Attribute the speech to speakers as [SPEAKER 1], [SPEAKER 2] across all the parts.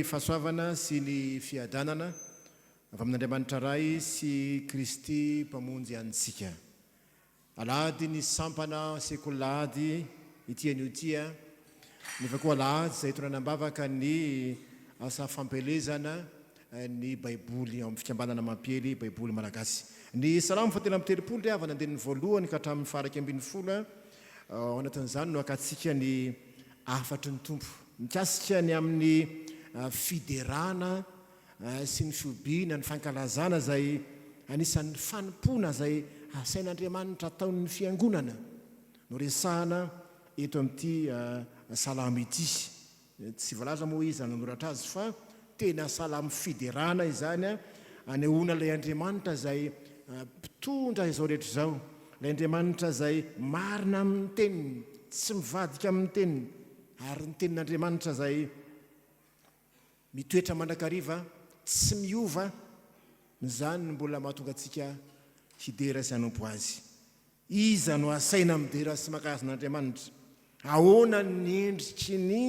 [SPEAKER 1] fahasoavana sy ny fiadanana avy amin'Andriamanitra ray sy Kristy mpamonjy antsika. Alahady ny sampana sekoly lahady ity anio tia, nefa koa alahady izay tonanambavaka ny asa fampelezana ny baiboly amin'ny fikambanana mampely baiboly malagasy. Ny salamo fatelo amby telopolo dia avy nandehan'ny voalohany ka hatramin'ny faraky ambin'ny folo ao anatin'izany no akatsika ny afatry ny tompo. Mikasika ny amin'ny fiderana sy ny fiobiana ny fankalazana zay anisan'ny fanimpona zay asain'Andriamanitra ataon'ny fiangonana no resahana eto amin'ity salamo ity. Tsy voalaza moa izy nanoratra azy fa tena salamo fiderana izany anehoana ilay Andriamanitra zay mpitondra izao rehetra izao, ilay Andriamanitra zay marina amin'ny teniny, tsy mivadika amin'ny teniny, ary ny tenin'Andriamanitra zay mitoetra mandrakariva, tsy miova, izany no mbola mahatonga antsika hidera sy hanompo azy. Iza no asaina midera sy makazan'Andriamanitra? Ahoana ny endriky ny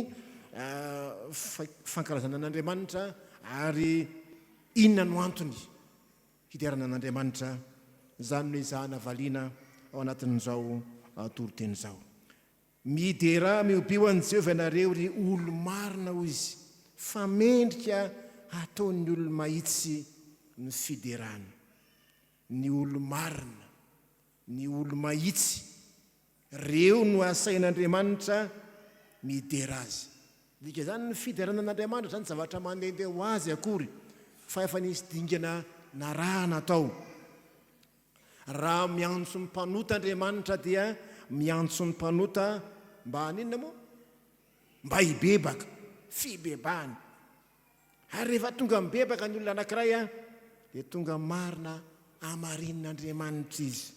[SPEAKER 1] fankalazana an'Andriamanitra ary inona no antony hiderana an'Andriamanitra? Izany no izahana valiana ao anatin'izao toriteny izao. Midera miobio an'i Jehovah ianareo ry olo-marina hoy izy, fa mendrika hataon'ny olo-mahitsy ny fiderana. Ny olo-marina, ny olo-mahitsy, reo no asain'Andriamanitra midera azy. Dika zany ny fiderana an'Andriamanitra zany zavatra mandehandeha ho azy akory, fa efa nisy dingana narahana atao. Raha miantso ny mpanota Andriamanitra dia miantso ny mpanota mba haninona moa? Mba hibebaka, fibebahany. Ary rehefa tonga mibebaka ny olona anankiray dia tonga marina amarin'Andriamanitra izy.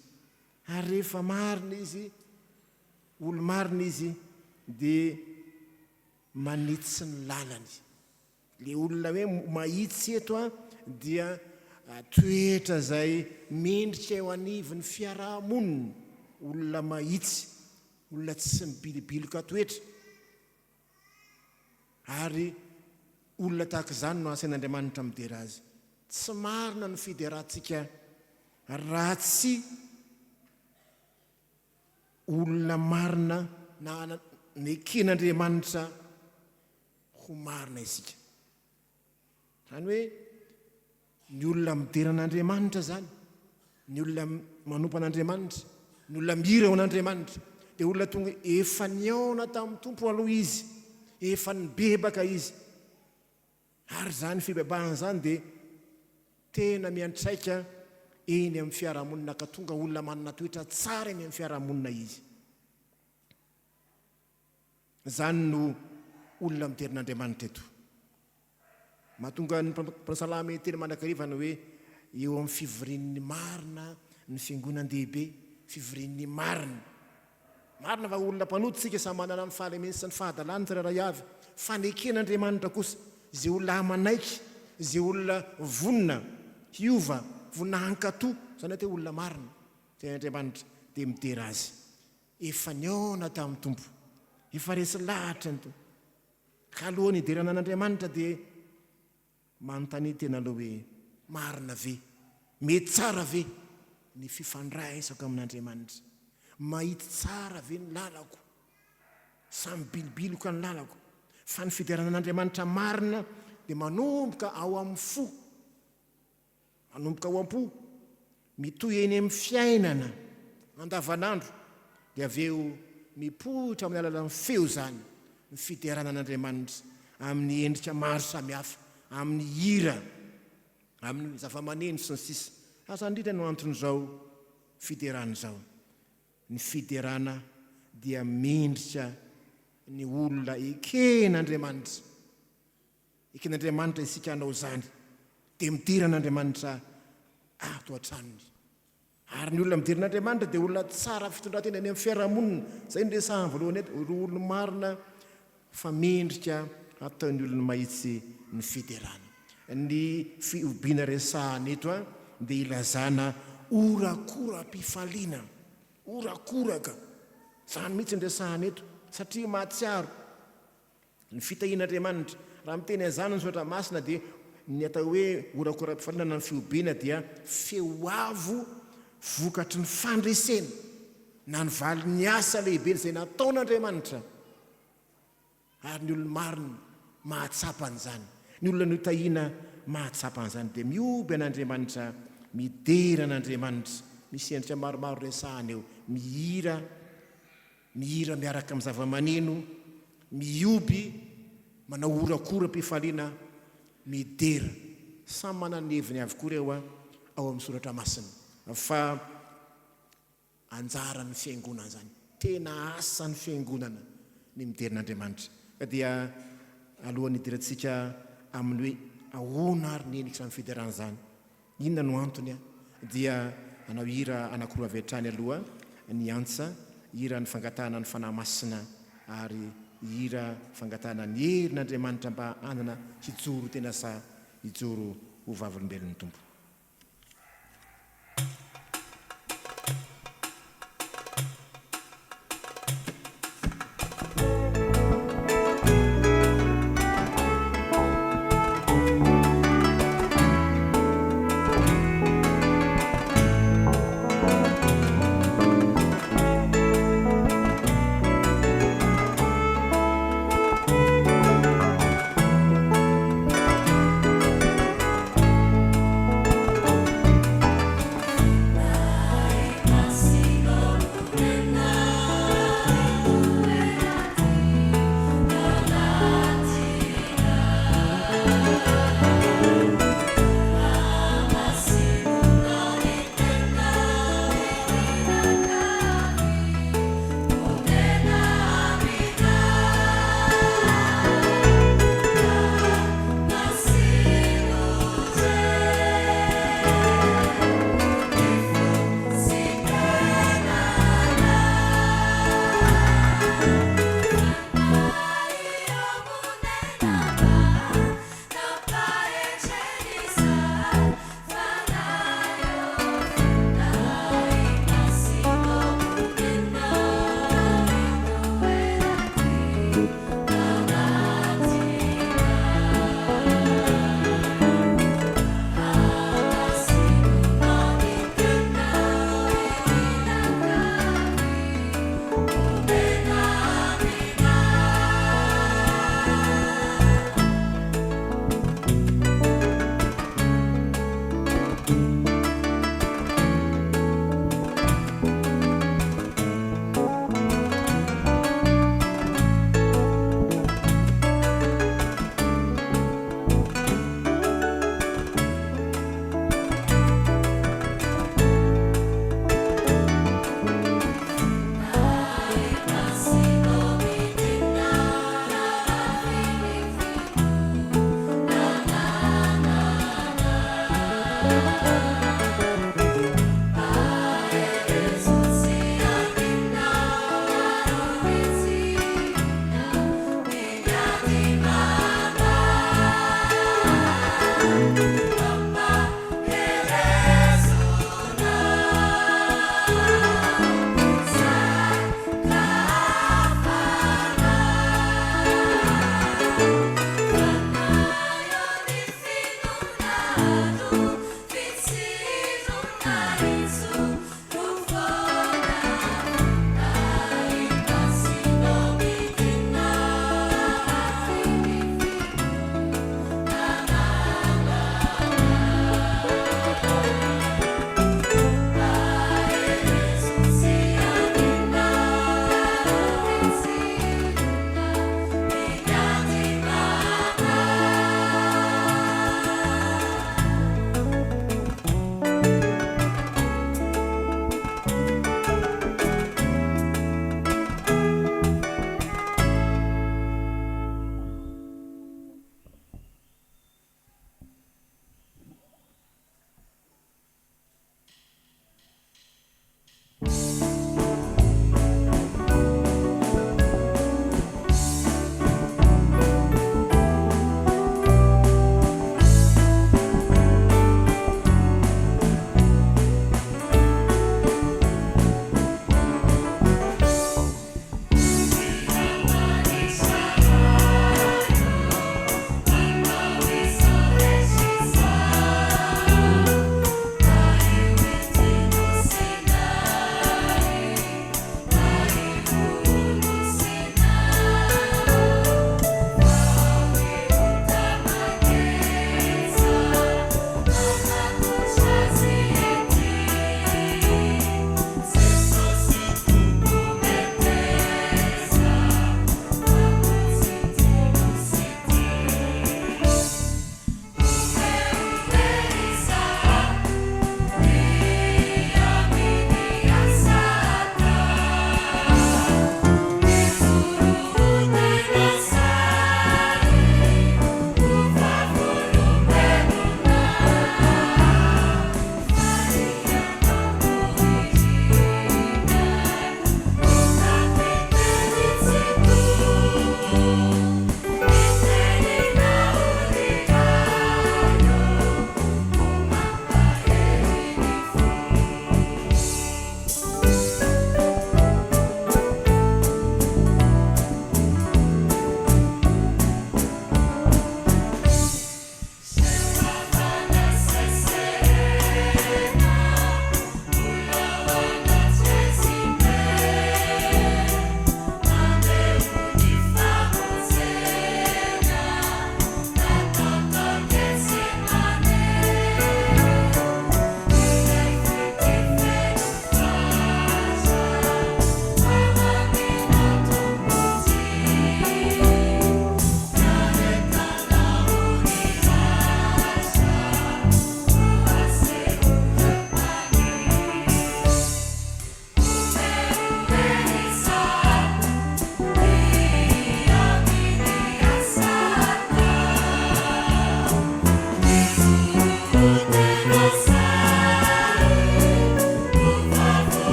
[SPEAKER 1] Ary rehefa marina izy, olo-marina izy, dia manitsy ny lalany. Le olona hoe mahitsy eto dia toetra zay mendrika eo anivon'ny fiarahamonina. Olona mahitsy, olona tsy mibilibiloka toetra. Ary olona tahaka izany no asain'Andriamanitra midera azy. Tsy marina ny fiderantsika raha tsy olona marina na neken'Andriamanitra ho marina isika. Zany hoe ny olona midera an'Andriamanitra zany, ny olona manompo an'Andriamanitra, ny olona mihira ao an'Andriamanitra, dia olona tonga efa niaona tamin'ny tompo aloha izy, efa nibebaka izy. Ary zany fibebahana zany dia tena miantraika eny amin'ny fiarahamonina ka tonga olona manana toetra tsara eny amin'ny fiarahamonina izy. Zany no olona miderin'Andriamanitra eto. Mahatonga ny mpasalamy teny mandrakariva hoe eo amin'ny fivorian'ny marina ny fiangonan-dehibe, fivorian'ny marina. Marina fa olona mpanotsika sa manana ny fahalemeny sy ny fahadalany tsirairay avy, faneken'Andriamanitra kosa izay olona amanaiky, izay olona vonina, hiova, vonina hankatoa, zany hoe olona marina, izay Andriamanitra dia midera azy. Efa niaona tamin'ny tompo, efa resy lahatra ny tompo. Ka alohan'ny hiderana an'Andriamanitra dia manontany tena aloha hoe marina ve, mety tsara ve ny fifandraisako amin'Andriamanitra? Mahitsy tsara ve ny lalako? Samy bilibiloka ny lalako? Fa ny fiderana an'Andriamanitra marina dia manomboka ao amin'ny fo, manomboka ao am-po, mitoy eny amin'ny fiainana andavanandro, dia avy eo mipoitra amin'ny alalan'ny feo zany ny fiderana an'Andriamanitra amin'ny endrika maro samihafa, amin'ny hira, amin'ny zava-maneno sy ny sisa. Asa indrindra no anton'izao fiderana izao. Ny fiderana dia mendrika ny olona eken'Andriamanitra. Eken'Andriamanitra isika hanao zany, dia midera an'Andriamanitra ato an-tranony. Ary ny olona midera an'Andriamanitra dia olona tsara fitondratena any amin'ny fiarahamonina. Zay no resahany voalohany eto, olona marina fa mendrika ataon'ny olona mahitsy ny fiderana. Ny fiobiana resahany eto dia ilazana ora-koram-pifaliana, ora-koraka. Zany mihitsy ny resahany eto, satria mahatsiaro ny fitahian'Andriamanitra raha miteny izany ny soratra masina dia ny atao hoe orakora-pifalinana ny fiobiana dia feo avo vokatry ny fandresena na ny vali ny asa lehibe izay nataon'Andriamanitra ary ny olo-marina mahatsapan'izany, ny olona notahina mahatsapan'izany dia mioby an'Andriamanitra, midera an'Andriamanitra, misy endrika maromaro resahana eo, mihira miaraka amin'ny zava-maneno, mioby manao orakora-pifaliana, midera, samy manana ny heviny avokoa ireo ao amin'ny soratra masina fa anjaran'ny fiangonana zany, tena asan'ny fiangonana ny miderin'Andriamanitra. Ka dia alohan'ny hidirantsika amin'ny hoe ahoana ary nenitra amin'ny fiderana zany, inona no antony dia anao hira anankiroa avy hatrany aloha, ny antsa, hira ny fangatahana ny fanahy masina ary hira fangatahana ny herin'Andriamanitra mba anana hijoro tena sa hijoro ho vavolombelon'ny tompo.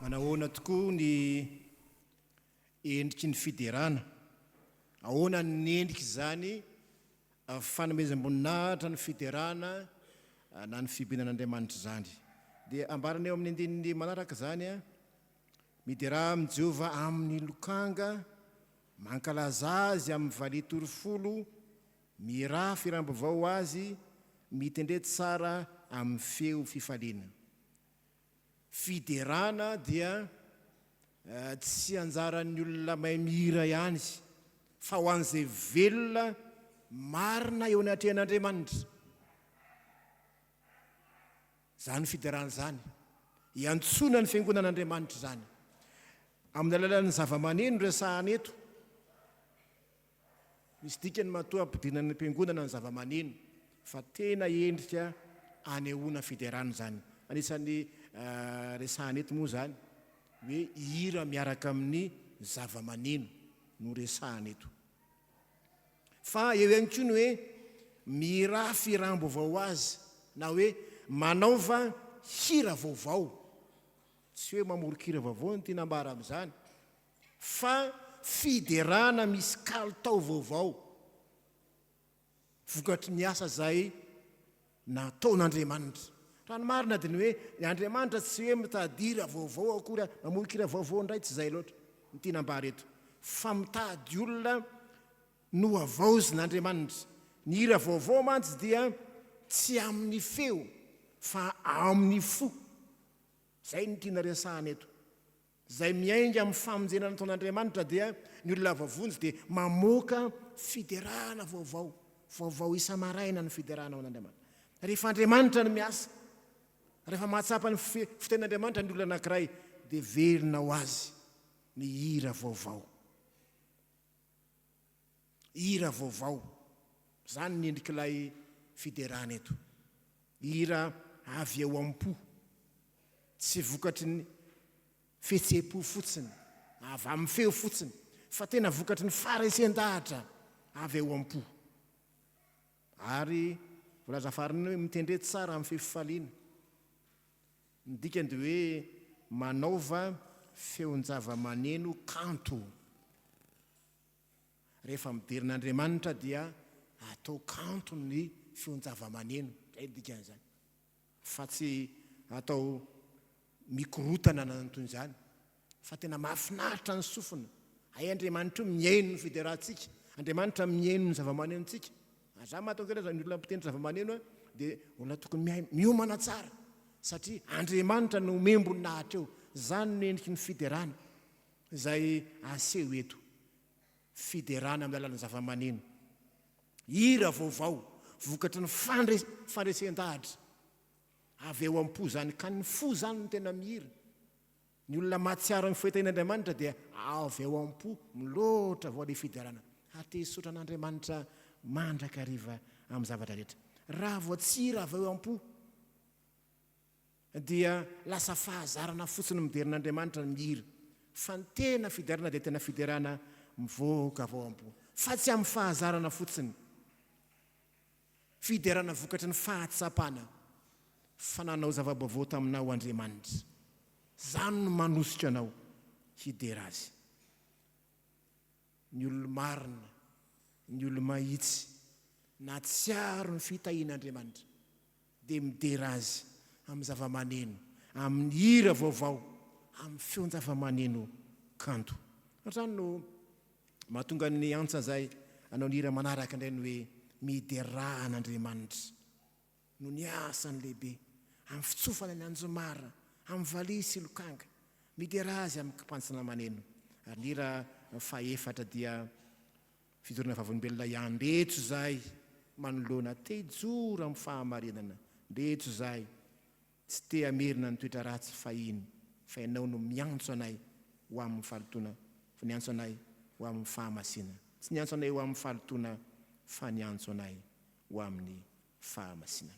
[SPEAKER 1] manahoana tokoa ny endriky ny fiderana, ahoana ny endriky izany fanomezam-boninahitra ny fiderana na ny fibenan'Andriamanitra izany. Dia ambarana eo amin'ny andininy manaraka izany a: midera amin'ny Jehova amin'ny lokanga, mankalaza azy amin'ny valia torofolo, miraha fihiram-baovao azy, mitendretsy tsara amin'ny feo fifaliana. Fiderana dia tsy anjaran'ny olona mahay mihira ihany fa ho an'izay velona marina eo anatrehan'Andriamanitra. Zany fiderana zany, iantsona ny fiangonan'Andriamanitra zany. Amin'ny alalan'ny zava-maneno resahana eto, misy dikany matoa ampidinan'ny mpiangonana ny zava-maneno, fa tena endrika anehoana fiderana zany. Anisan'ny resahana eto moa zany hoe hira miaraka amin'ny zava-maneno no resahana eto. Fa eo ihany koa ny hoe miraha fihiram-baovao azy, na hoe manaova hira vaovao. Tsy hoe mamorokira vaovao ny tiana ambara amin'izany, fa fiderana misy kalitao vaovao, vokatry ny asa zay nataon'Andriamanitra. Raha ny marina dia ny hoe ny Andriamanitra tsy hoe mitady hira vaovao akory, mamorokira vaovao indray tsy izay loatra ny tiana ambara eto, fa mitady olona no avaozin'Andriamanitra. Ny hira vaovao mantsy dia tsy amin'ny feo fa amin'ny fo. Zay ny tiana resahana eto. Zay miainga amin'ny famonjena nataon'Andriamanitra dia ny olona vavonjy dia mamoaka fiderana vaovao, vaovao isa-maraina ny fiderana ao an'Andriamanitra. Rehefa Andriamanitra no miasa, rehefa mahatsapa ny fiten'Andriamanitra ny olona anankiray, dia velona ho azy ny hira vaovao. Hira vaovao, zany ny endrik'ilay fiderana eto. Hira avy eo am-po, tsy vokatry ny fihetsem-po fotsiny, avy amin'ny feo fotsiny, fa tena vokatry ny faharesen-dahatra avy eo am-po. Ary volaza farany hoe mitendretsy tsara amin'ny fefifaliana. Ny dikany dia hoe manaova feon-java-maneno kanto. Rehefa miderin'Andriamanitra dia atao kanto ny feon-java-maneno, zay dikan'izany. Fa tsy atao mikorotana na toy izany, fa tena mahafinaritra ny sofina. Ay Andriamanitra io miaino ny fiderantsika, Andriamanitra miaino ny zava-manenontsika. Za mahatao ny olona mpitendry zava-maneno dia olona tokony miomana tsara, satria Andriamanitra no membony nahatra eo. Zany no endriky ny fiderana izay aseho eto. Fiderana amin'ny alalan'ny zava-maneno. Hira vaovao, vokatry ny fandresen-dahatra avy eo am-po zany, ka ny fo zany no tena mihira. Ny olona mahatsiaro ny fahitain'Andriamanitra dia avy eo am-po miloatra voale fiderana. Hatesotra an'Andriamanitra mandrakariva amin'ny zavatra rehetra. Raha vao tsy hira avy eo am-po dia lasa fahazarana fotsiny miderin'Andriamanitra ny mihira. Fa ny tena fiderana dia tena fiderana mivoaka avy eo am-po, fa tsy amin'ny fahazarana fotsiny. Fiderana vokatry ny fahatsapana, fananao zava-baovao taminao Andriamanitra. Zany no manositra anao hidera azy. Ny olo-marina, ny olo-mahitsy, na tsiaro ny fitahian'Andriamanitra, dia midera azy amin'ny zava-maneno, amin'ny hira vaovao, amin'ny feon-java-maneno kanto. Zany no mahatonga ny antsa zay anao ny hira manaraka indray ny hoe miderahan'Andriamanitra no ny asany lehibe, amin'ny fitsofana ny anjomara, amin'ny valia sy lokanga, midera azy amin'ny kampantsana maneno. Ary ny hira faefatra dia fidorana vavolombelona ndretso zay manoloana tejora amin'ny fahamarinana, ndretso zay tsy te amerina ny toetra ratsy fa iny, fa ianao no miantso anay ho amin'ny fahalotoana, fa niantso anay ho amin'ny fahamasina. Tsy niantso anay ho amin'ny fahalotoana, fa niantso anay ho amin'ny fahamasina.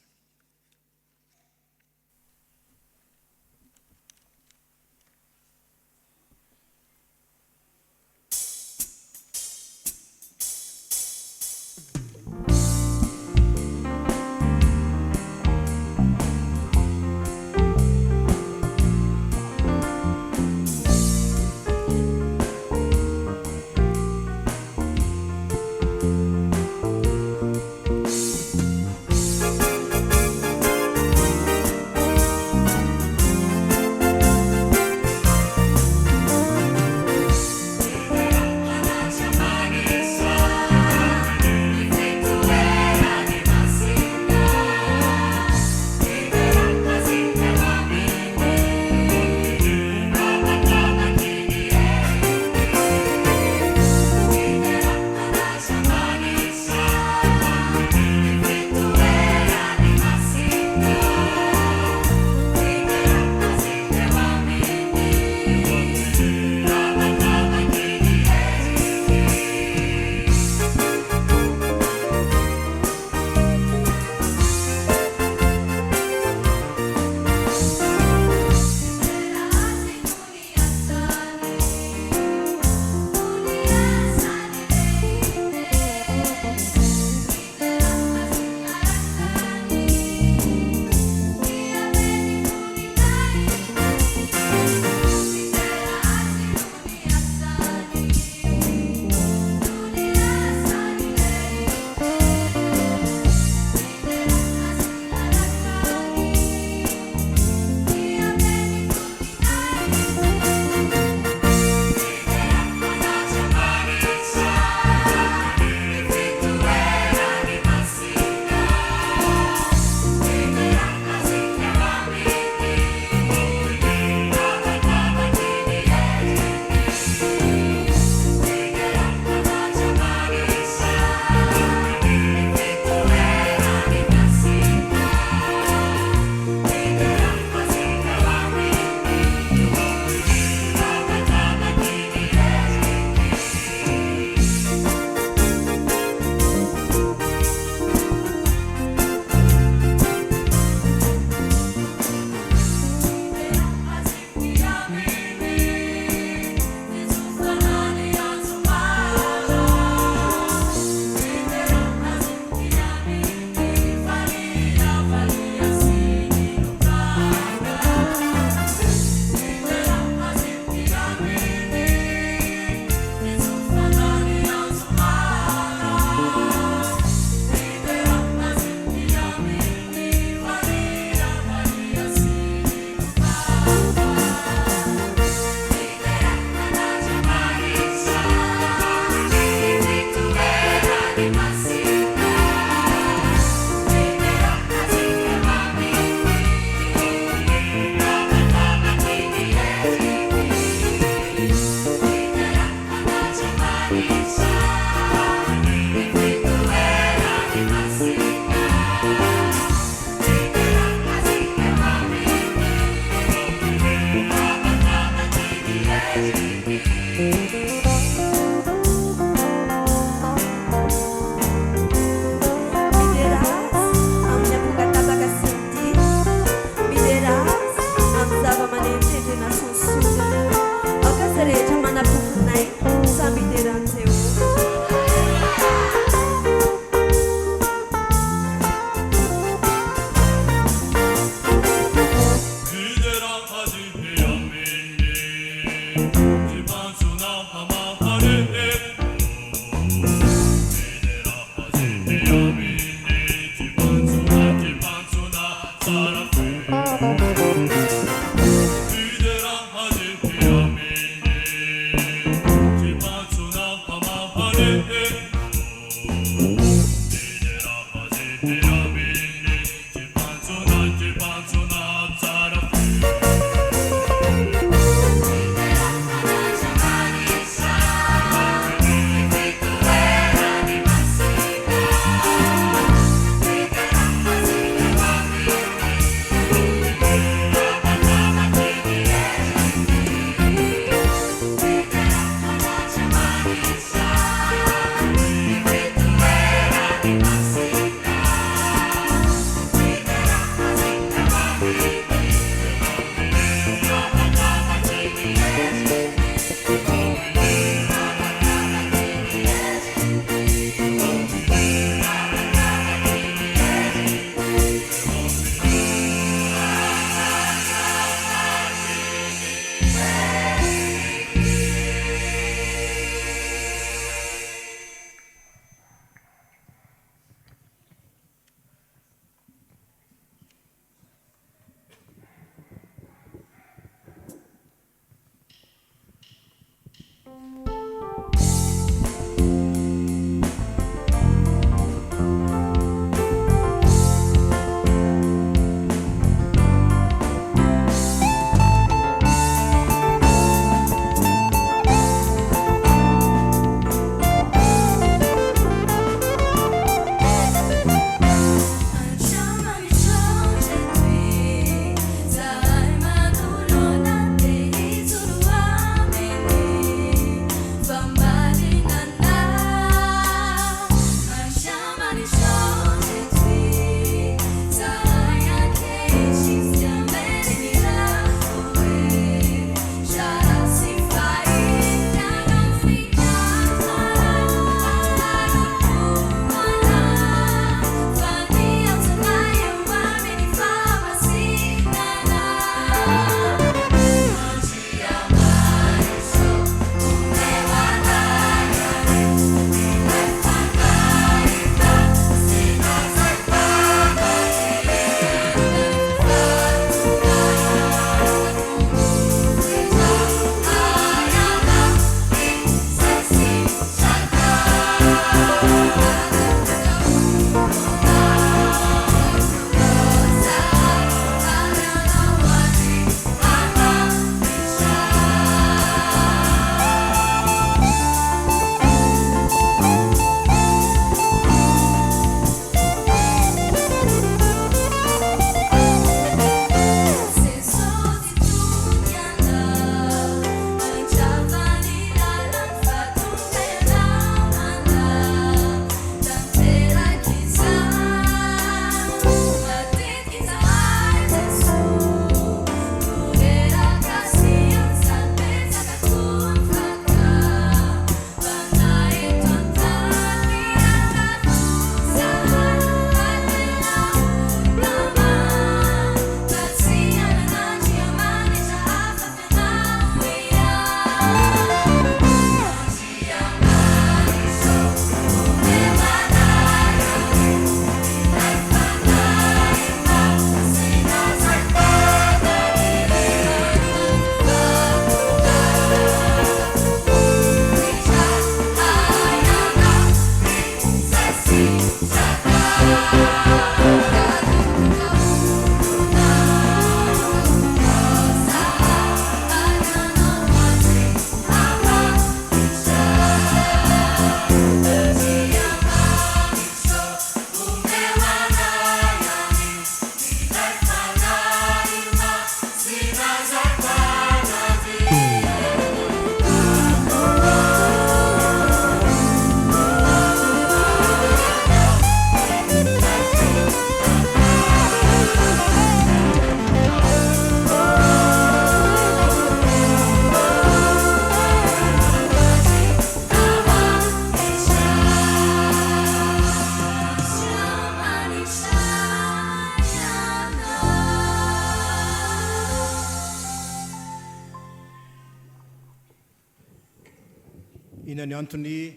[SPEAKER 1] Ina ny antony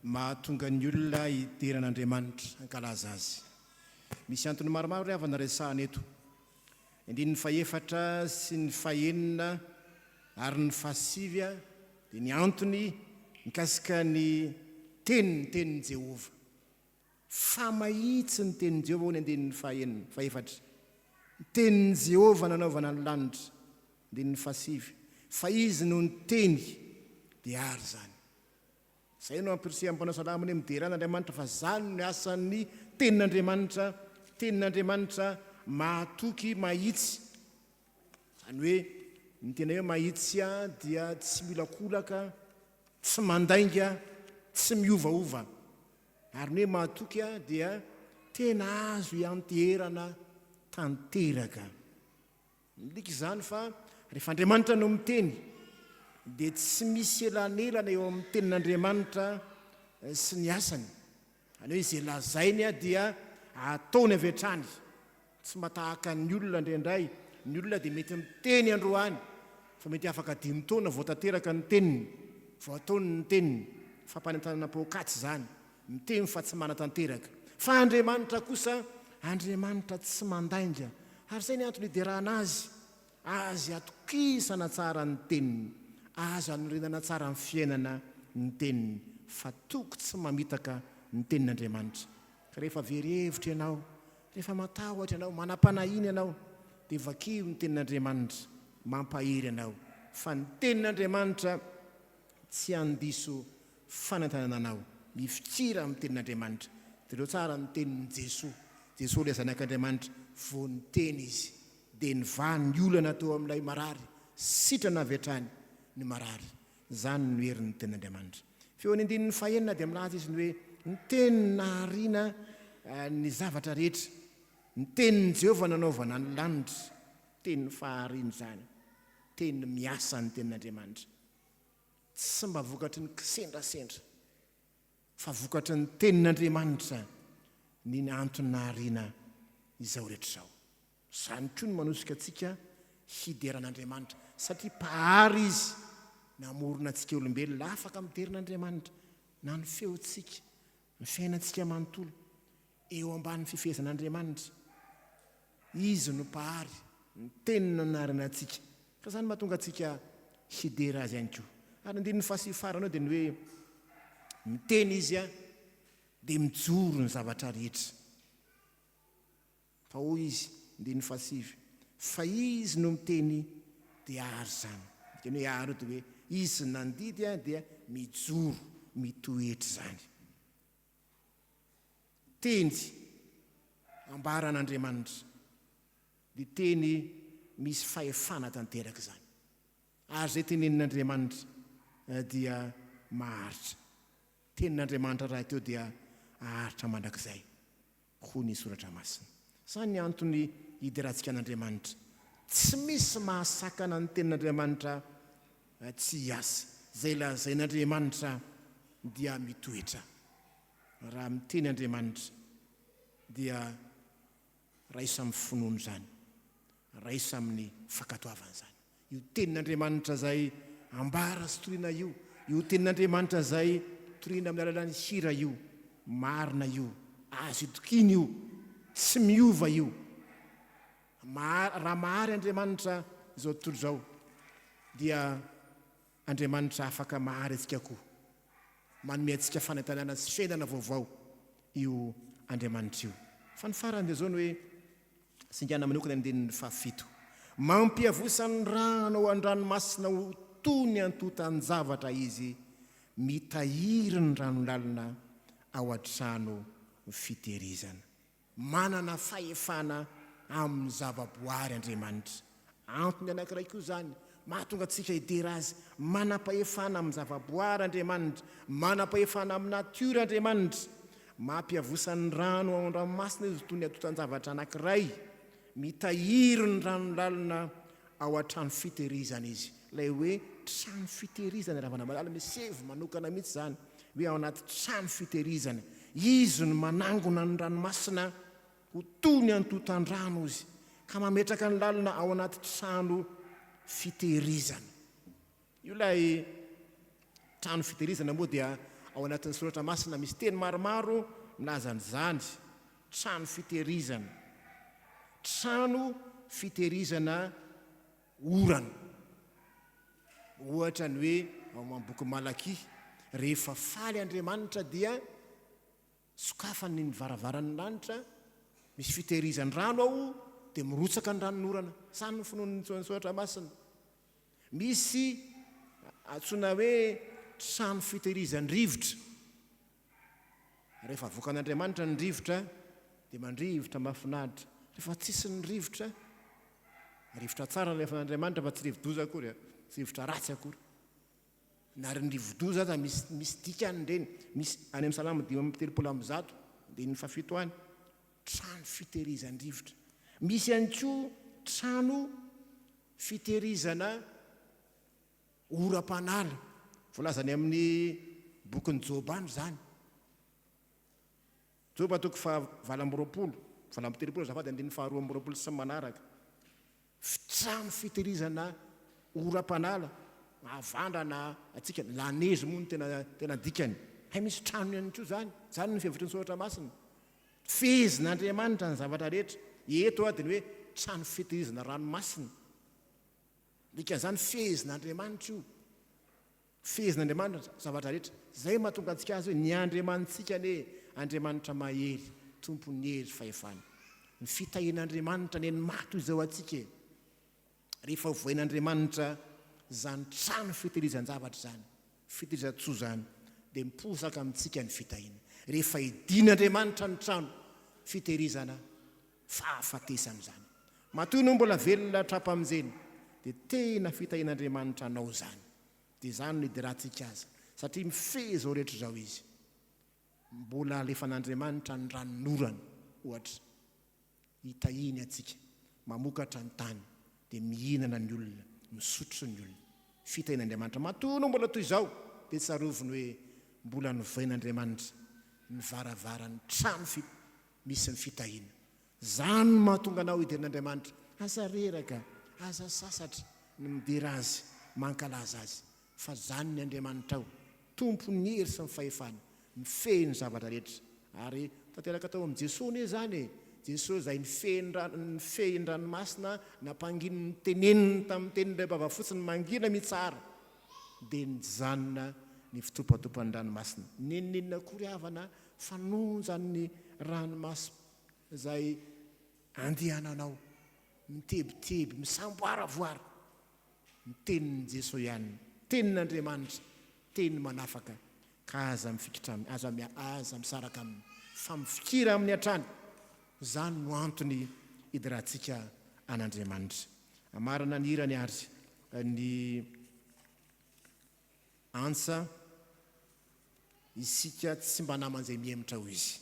[SPEAKER 1] mahatonga ny olona hidiran'Andriamanitra hankalaza azy. Misy antony maromaro ry havana resahana eto. Indrindra ny faefatra sy ny fahenina ary ny fahasivy dia ny antony mikasika ny tenin'ny Jehova. Famahitsy ny tenin'i Jehova ho ny andinin'ny fahenina, faefatra. Tenin'i Jehova nanaovana ny lanitra, andinin'ny fahasivy. Fa izy no ny teny dia ary zany. Izay no ampirisia ampanao salamana hoe mideran'Andriamanitra fa zany no asan'ny tenin'Andriamanitra, tenin'Andriamanitra mahatoky mahitsy. Zany hoe ny tena hoe mahitsy dia tsy milakolaka, tsy mandainga, tsy miovaova. Ary ny hoe mahatoky dia tena azo ianterana tanteraka. Midika izany fa rehefa Andriamanitra no miteny dia tsy misy elanelana eo amin'ny tenin'Andriamanitra sy ny asany. Any hoe izay lazainy dia ataony avy hatrany. Tsy matahaka ny olona indraindray. Ny olona dia mety miteny androany fa mety afaka 5 taona vao tanteraka ny teniny, vao ataony ny teniny. Fampanentanana poakatsy izany, miteny fa tsy manatanteraka. Fa Andriamanitra kosa, Andriamanitra tsy mandainga. Ary izay ny antony hiderana azy atokisana tsara ny teniny, azy anorenana tsara ny fiainana ny teniny, fa toko tsy mamitaka ny tenin'Andriamanitra. Ka rehefa verhevitra ianao, rehefa matahotra ianao, manam-panahiny ianao, dia vakio ny tenin'Andriamanitra mampahery ianao. Fa ny tenin'Andriamanitra tsy andiso fanantanana anao. Mifikira amin'ny tenin'Andriamanitra. Dia ireo tsara ny tenin'i Jesoa. Jesoa ilay zanak'Andriamanitra, vao ny teny izy dia nivany ny olana teo amin'ilay marary, sitrana avy hatrany ny marary. Zany no herin'ny tenin'Andriamanitra. Feo ny andinin'ny fahenina dia milaza izy ny hoe ny teny nahariana ny zavatra rehetra. Ny tenin'i Jehova nanaovana ny lanitra, tenin'ny fahariana izany, teny miasa ny tenin'Andriamanitra. Tsy mba vokatry ny kisendrasendra, fa vokatry ny tenin'Andriamanitra ny antony nahariana izao rehetra izao. Zany koa no manosika antsika hideran'Andriamanitra, satria pahary izy namorona antsika olombelona afaka miderin'Andriamanitra na ny feontsika, ny fiainantsika manontolo eo ambanin'ny fifehezan'Andriamanitra. Izy no pahary, ny teniny nahariana antsika. Ka zany mahatonga antsika hidera azy ihany koa. Ary andinin'ny fahasifaranao dia ny hoe miteny izy dia mijoro ny zavatra rehetra. Fa hoy izy andinin'ny fahasivy, fa izy no miteny dia ary zany. Keny hoe ary dia hoe izy nandidy dia mijoro, mitoetra zany. Teny ambaran'Andriamanitra dia teny misy fahefana tanteraka zany. Ary izay tenenin'Andriamanitra dia maharitra. Tenin'Andriamanitra raha teo dia aharitra mandrakizay. Hoy ny soratra masina. Zany ny antony hiderantsika an'Andriamanitra. Tsy misy mahasakana ny tenin'Andriamanitra tsy hiasa. Izay lazain'Andriamanitra dia mitoetra. Raha miteny Andriamanitra dia raisa amin'ny finoana zany, raisa amin'ny fankatoavana zany. Io tenin'Andriamanitra zay ambara sy toriana io tenin'Andriamanitra zay toriana amin'ny alalan'ny hira io, marina io, azo itokiny io, tsy miova io. Raha mahary Andriamanitra izao tontolo izao dia Andriamanitra afaka mahary antsika koa, manome antsika fanantenana sy fiainana vaovao io Andriamanitra io. Fa ny farany dia zao ny hoe singana manokana andinin'ny 7. Mampiavosa ny rano ao an-dranomasina ho toy ny antontan-javatra izy, mitahiry ny ranolalina ao an-trano fitehirizana. Manana fahefana amin'ny zavaboary Andriamanitra. Antony anankiray koa zany mahatonga antsika hidera azy. Manam-pahefana amin'ny zavaboary Andriamanitra, manam-pahefana amin'ny natiora Andriamanitra. Mampiavosa ny rano ao an-dranomasina izy toy ny antontan-javatra anankiray, mitahiry ny ranolalina ao an-trano fitehirizana izy. Ilay hoe trano fitehirizana raha malamalala misevy manokana mihitsy zany hoe ao anaty trano fitehirizana. Izy no manangona ny ranomasina ho toy ny antontan-drano izy, ka mametraka ny lalina ao anaty trano fitehirizana. Io lay Trano fitehirizana moa dia ao anatin'ny soratra masina misy teny maromaro milazan'izany. Trano fitehirizana, trano fitehirizana orana. Ohatra ny hoe ao amin'ny boky Malaky, rehefa faly Andriamanitra dia sokafany ny varavaran'ny lanitra, misy fitehirizany rano ao dia mirotsaka ny ranon'orana. Sany ny finoan'ny soratra masina. Misy antsoina hoe trano fitehirizany rivotra. Rehefa avoakan'Andriamanitra ny rivotra dia mandrivotra mahafinaritra. Rehefa tsisy ny rivotra tsara rehefa Andriamanitra fa tsy rivodoza akory, tsy rivotra ratsy akory. Na ry ny rivodoza aza misy dikany reny. Misy any amin'ny Salamo 5:30 dia ny fafito any. Trano fitehirizany rivotra. Misy ihany koa trano fitehirizana oram-panala. Voalazany amin'ny bokin'ny Jobany zany. Joba 20:30 zafady 2:20 sy manaraka. Trano fitehirizana oram-panala. Mahavandrana atsika lanezy moa ny tena dikany. Hay misy trano ihany koa zany. Zany ny fihevitry ny soratra masina. Fehezin'Andriamanitra ny zavatra rehetra. Eto dia ny hoe trano fitehirizana ranomasina. Dikan'izany fehezin'Andriamanitra io. Fehezin'Andriamanitra zavatra rehetra. Zay mahatonga antsika azy hoe ny Andriamanitsika ne Andriamanitra mahery, tompony hery fahefana. Ny fitahian'Andriamanitra ny mato izao atsika. Rehefa voain'Andriamanitra zany trano fitehirizan-javatra zany, fitehirizan-tsoa zany, dia miposaka amintsika ny fitahiana. Rehefa idin'Andriamanitra ny trano fitehirizana fahafatesana zany. Matoy no mbola velona trapamizeny dia tena fitahian'Andriamanitra anao zany. Dia zany no idirantsika azy, satria mifehy zao rehetra zao izy. Mbola alefan'Andriamanitra ny ranon'orana ohatra. Hitahiny atsika, mamokatra ny tany, dia mihinana ny olona, misotro ny olona. Fitahian'Andriamanitra matoy no mbola toy izao dia tsaroviny hoe mbola novain'Andriamanitra ny varavarany trano misy ny fitahiana. Zany mahatonga anao idiran'Andriamanitra aza reraka, aza sasatra ny midera azy, mankalaza azy. Fa zany ny Andriamanitra ao, tompony hery sy ny fahefana, mifehy ny zavatra rehetra. Ary tanteraka tao amin'ny Jesosy ne zany e. Jesosy zay nifehy ny ranomasina, nampanginy ny teneniny tamin'ny tenin'ilay bava fotsiny mangina mitsara, dia nijanona ny fitopatopan'ny ranomasina. Neninenina akory havana fanonjany ranomasina zay andehananao, mitebiteby, misamboaravoara. Ny tenin'i Jesosy ihany, tenin'Andriamanitra, teniny manafaka, ka aza mifikitra aza misaraka aminy, fa mifikira amin'ny hatrany. Zany no antony idirantsika an'Andriamanitra. Amarana ny hirany ary ny antsa isika tsy mba naman'izay miemotra ho izy.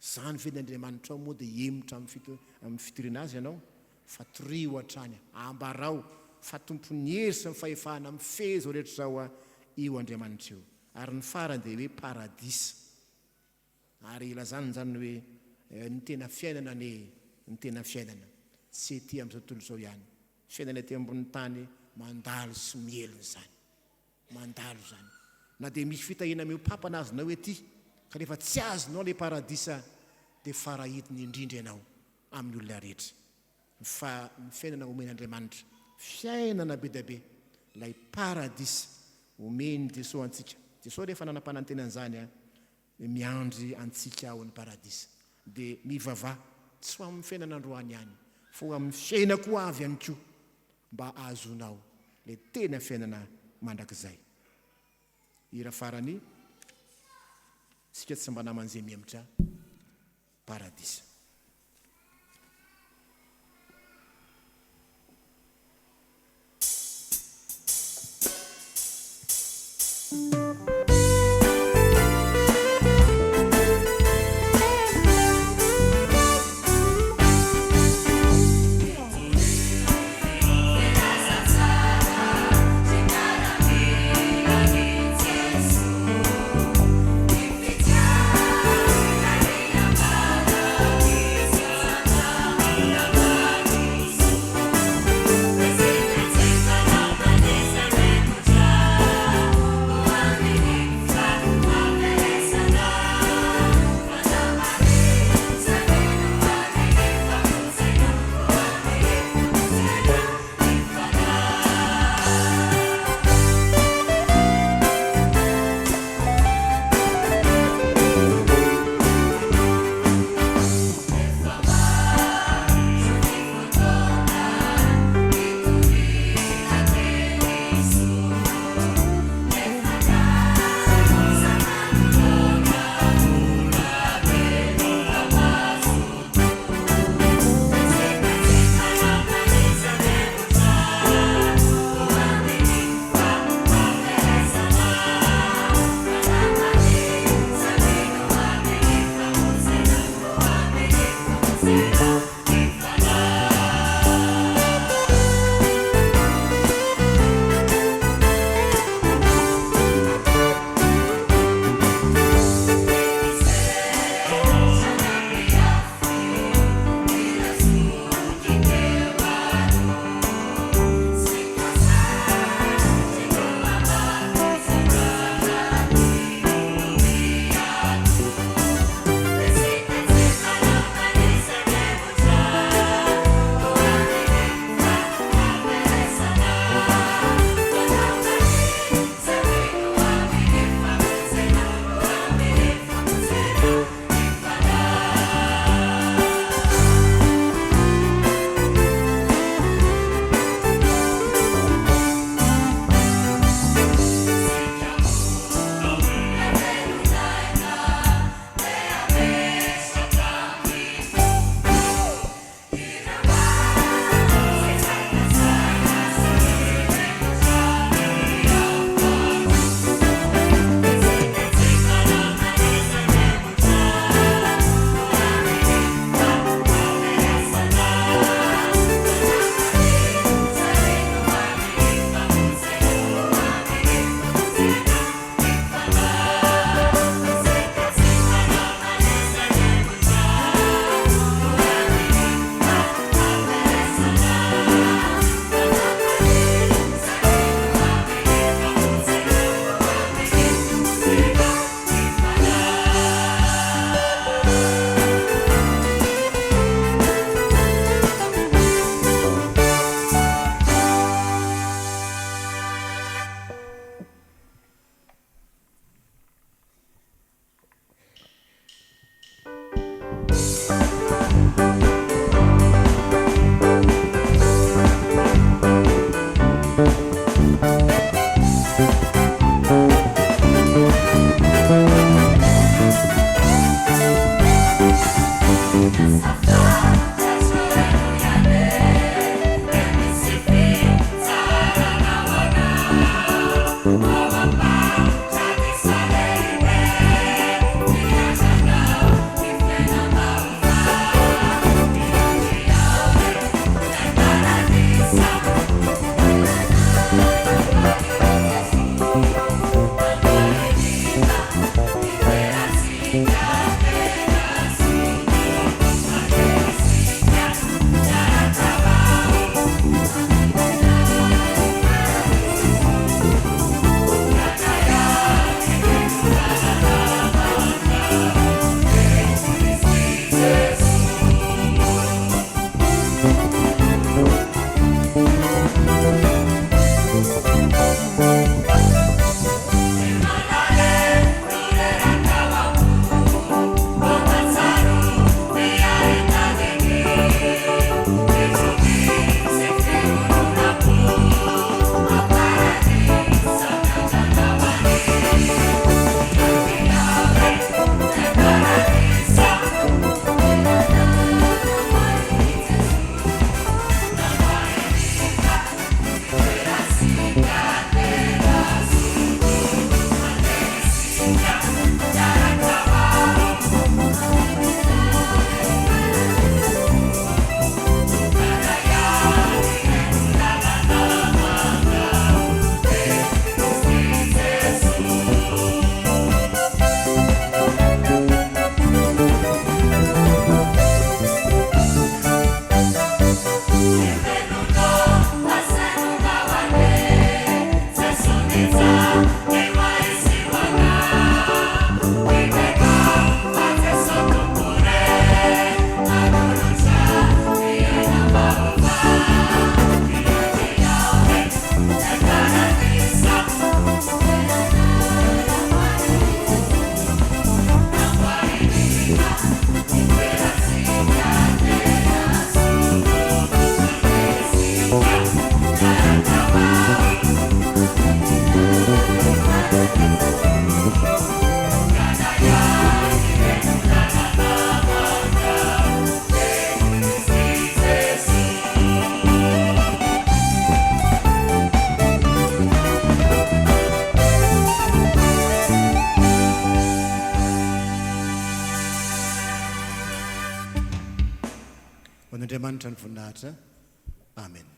[SPEAKER 1] Zany ven'Andriamanitra ao moa dia emotra amin'ny fitirina azy ianao, fa torio hatrany, ambarao fa tompony hery sy ny fahefana mifehy zao rehetra zao io Andriamanitra io. Ary ny farany dia hoe paradisa. Ary ilazany zany hoe ny tena fiainana ny tena fiainana tsy ety amin'izao tontolo izao ihany. Fiainana ety ambony tany mandalo sy mielona zany, mandalo zany. Na dia misy fitahiana mihopampana azonao ety, kanefa tsy azonao ilay paradisa dia farahitiny indrindra ianao amin'ny olona rehetra. Fa ny fiainana omen'Andriamanitra, fiainana be dia be, ilay paradisa omeny Jesosy antsika. Jesosy rehefa nanam-panantenan'izany miandry antsika ao ny paradisa. Dia mivavah tsy ho amin'ny fiainana androany ihany, fa ho amin'ny fiaina koa avy ihany koa, mba ahazonao ilay tena fiainana mandrakizay. Hira farany, sika tsy mba naman'izay miemotra paradisa.
[SPEAKER 2] Thank you.
[SPEAKER 1] ho an'Andriamanitra ny voninahitra. Amen.